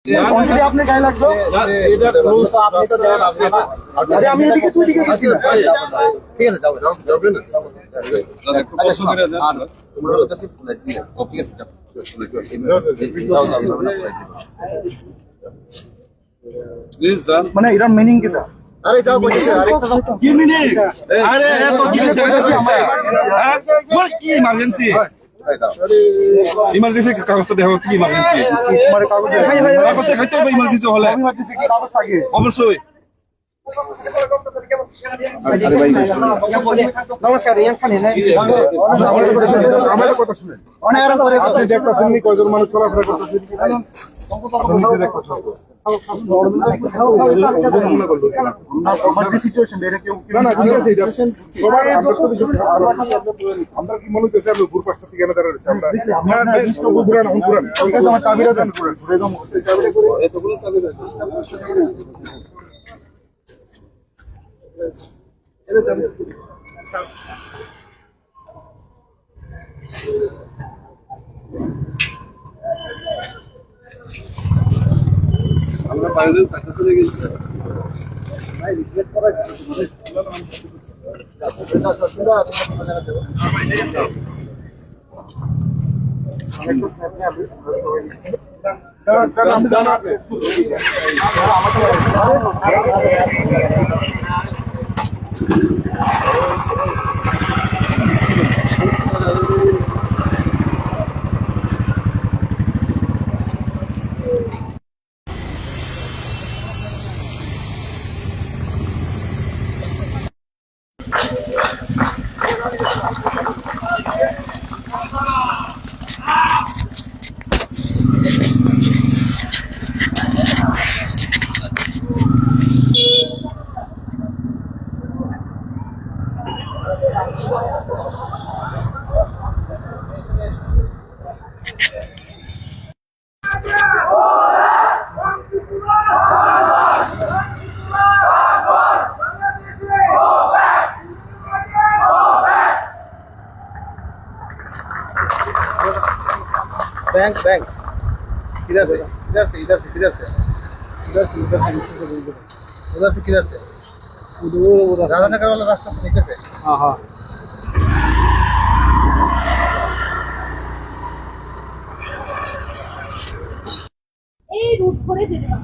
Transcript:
কনসিডি আপনি গায়ে লাগবে এটা ক্লোজ আপনি তো দেন আরে আমি এদিকে তুই দিকে গেছি না ঠিক আছে যাও যাও যাবে না একটু কষ্ট করে যান তোমরা কাছে ঠিক আছে যাও প্লিজ যান মানে এর মিনিং কিটা আরে যাও কইছে আরেকটা যাও কি মিনিট আরে এত কি দেখতেছি আমরা হ্যাঁ বল কি ইমার্জেন্সি ইমার্জেন্সি কাগজটা দেখো কি ইমার্জেন্সি মানে কাগজ কাগজ দেখাইতে হবে ইমার্জেন্সি হলে আমি ভাবতেছি কি কাগজ থাকে অবশ্যই আরে ভাই নমস্কার এখানে নেই আমার কথা শুনেন অনেক আর করে আপনি দেখতেছেন নি কয়জন মানুষ চলাফেরা করতেছে না না ঠিক আছে এটা সবার আমরা কি মনে করছি আমরা উপর পাশটা থেকে দাঁড়া রয়েছে আমরা পুরান পুরান আমার চাবিরা দেন পুরান ঘুরে দাও চাবিরা করে এতগুলো চাবি দাও এটা চাবি আমরা ফাইনাল সাকসেস হয়ে গেছি আমি জানা बैंक बैंक किधर से इधर से इधर से किधर से इधर से उधर से उधर से किधर से उधर राधानगर वाला रास्ता से नीचे से हाँ हाँ এই রুট করে যেতে